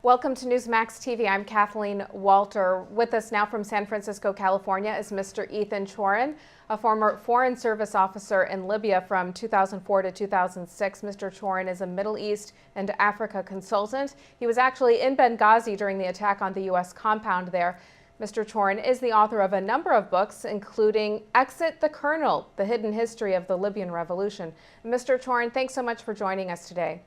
Welcome to Newsmax TV. I'm Kathleen Walter. With us now from San Francisco, California is Mr. Ethan Chorin, a former Foreign Service officer in Libya from 2004 to 2006. Mr. Chorin is a Middle East and Africa consultant. He was actually in Benghazi during the attack on the U.S. compound there. Mr. Chorin is the author of a number of books, including Exit the Colonel, The Hidden History of the Libyan Revolution. Mr. Chorin, thanks so much for joining us today.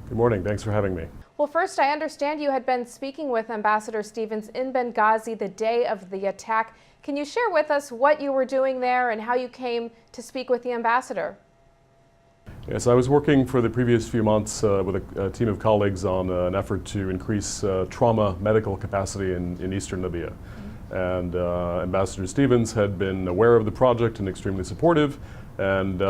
Good morning. Thanks for having me. Well, first, I understand you had been speaking with Ambassador Stevens in Benghazi the day of the attack. Can you share with us what you were doing there and how you came to speak with the ambassador? Yes, I was working for the previous few months with a team of colleagues on an effort to increase trauma medical capacity in eastern Libya. And Ambassador Stevens had been aware of the project and extremely supportive. And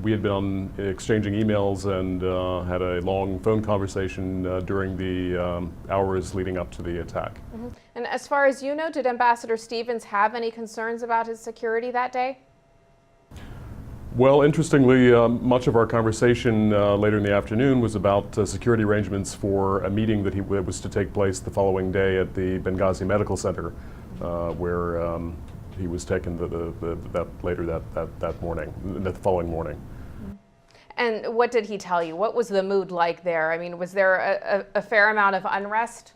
we had been exchanging emails and had a long phone conversation during the hours leading up to the attack. And as far as you know, did Ambassador Stevens have any concerns about his security that day? Well, interestingly, much of our conversation later in the afternoon was about security arrangements for a meeting that was to take place the following day at the Benghazi Medical Center, where he was taken that morning, the following morning. And what did he tell you? What was the mood like there? I mean, was there a fair amount of unrest?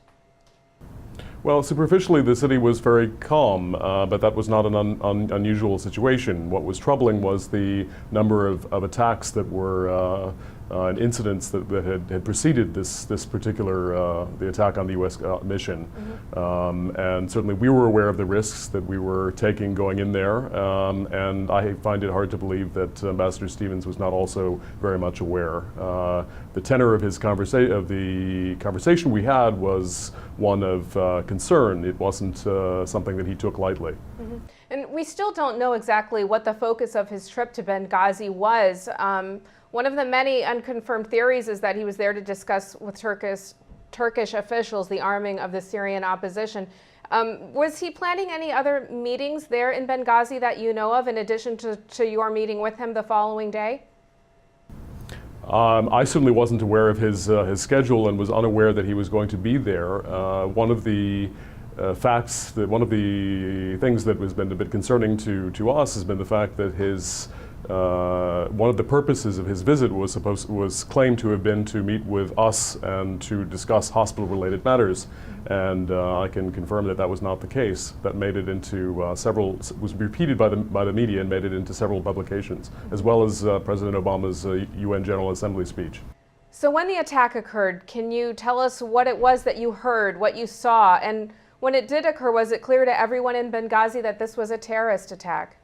Well, superficially, the city was very calm, but that was not an unusual situation. What was troubling was the number of attacks that were and incidents that had preceded this particular the attack on the U.S. mission. And certainly we were aware of the risks that we were taking going in there, and I find it hard to believe that Ambassador Stevens was not also very much aware. The tenor of the conversation we had was one of concern. It wasn't something that he took lightly. And we still don't know exactly what the focus of his trip to Benghazi was. One of the many unconfirmed theories is that he was there to discuss with Turkish officials the arming of the Syrian opposition. Was he planning any other meetings there in Benghazi that you know of, in addition to your meeting with him the following day? I certainly wasn't aware of his schedule and was unaware that he was going to be there. One of the one of the things that has been a bit concerning to us has been the fact that one of the purposes of his visit was claimed to have been to meet with us and to discuss hospital-related matters, and I can confirm that that was not the case. That made it into was repeated by the media and made it into several publications, as well as President Obama's UN General Assembly speech. So when the attack occurred, can you tell us what it was that you heard, what you saw, and when it did occur, was it clear to everyone in Benghazi that this was a terrorist attack?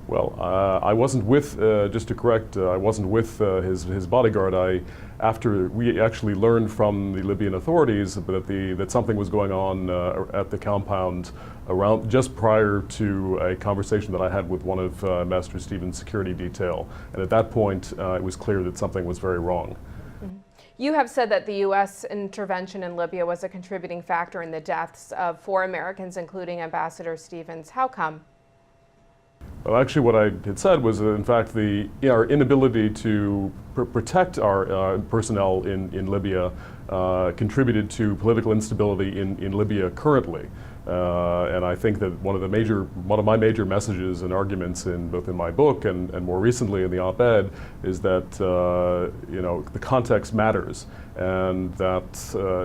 Well, I wasn't with, just to correct, I wasn't with his bodyguard. After we actually learned from the Libyan authorities that something was going on at the compound just prior to a conversation that I had with one of Ambassador Stevens' security detail. And at that point, it was clear that something was very wrong. You have said that the U.S. intervention in Libya was a contributing factor in the deaths of 4 Americans, including Ambassador Stevens. How come? Well, actually, what I had said was that, in fact, our inability to protect our personnel in Libya contributed to political instability in Libya currently. And I think that one of my major messages and arguments both in my book and more recently in the op-ed is that the context matters, and that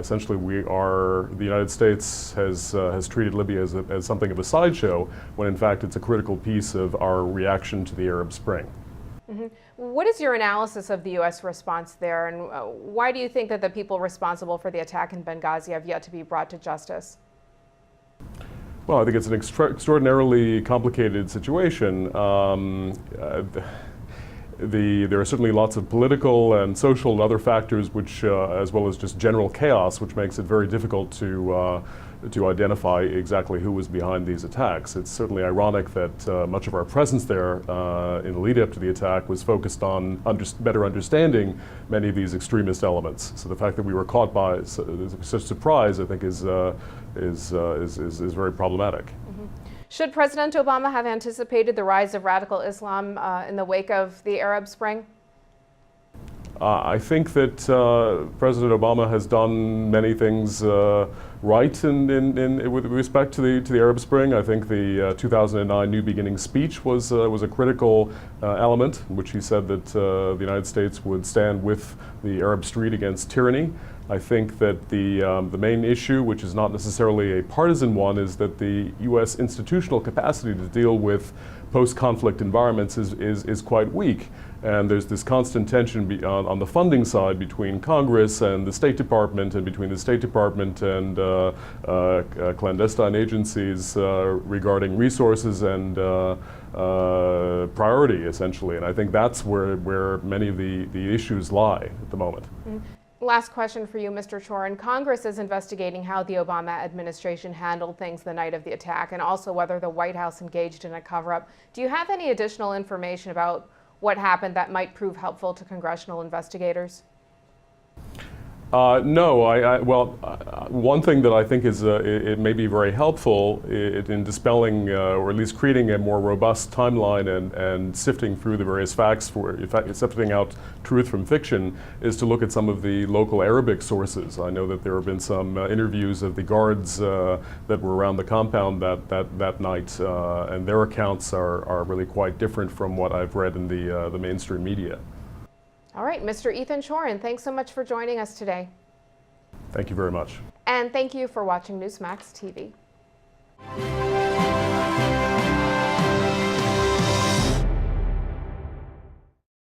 essentially the United States has treated Libya as something of a sideshow, when in fact it's a critical piece of our reaction to the Arab Spring. What is your analysis of the U.S. response there, and why do you think that the people responsible for the attack in Benghazi have yet to be brought to justice? Well, I think it's an extraordinarily complicated situation. There are certainly lots of political and social and other factors, which, as well as just general chaos, which makes it very difficult to identify exactly who was behind these attacks. It's certainly ironic that much of our presence there in the lead up to the attack was focused on better understanding many of these extremist elements. So the fact that we were caught by such surprise, I think, is very problematic. Should President Obama have anticipated the rise of radical Islam in the wake of the Arab Spring? I think that President Obama has done many things right with respect to the Arab Spring. I think the 2009 New Beginning speech was a critical element, in which he said that the United States would stand with the Arab street against tyranny. I think that the main issue, which is not necessarily a partisan one, is that the U.S. institutional capacity to deal with post-conflict environments is quite weak. And there's this constant tension on the funding side between Congress and the State Department, and between the State Department and clandestine agencies regarding resources and priority, essentially. And I think that's where many of the issues lie at the moment. Mm-hmm. Last question for you, Mr. Chorin. Congress is investigating how the Obama administration handled things the night of the attack, and also whether the White House engaged in a cover-up. Do you have any additional information about what happened that might prove helpful to congressional investigators? No. One thing that I think is it may be very helpful in dispelling or at least creating a more robust timeline and sifting through the various facts sifting out truth from fiction is to look at some of the local Arabic sources. I know that there have been some interviews of the guards that were around the compound that night, and their accounts are really quite different from what I've read in the mainstream media. All right, Mr. Ethan Chorin, thanks so much for joining us today. Thank you very much. And thank you for watching Newsmax TV.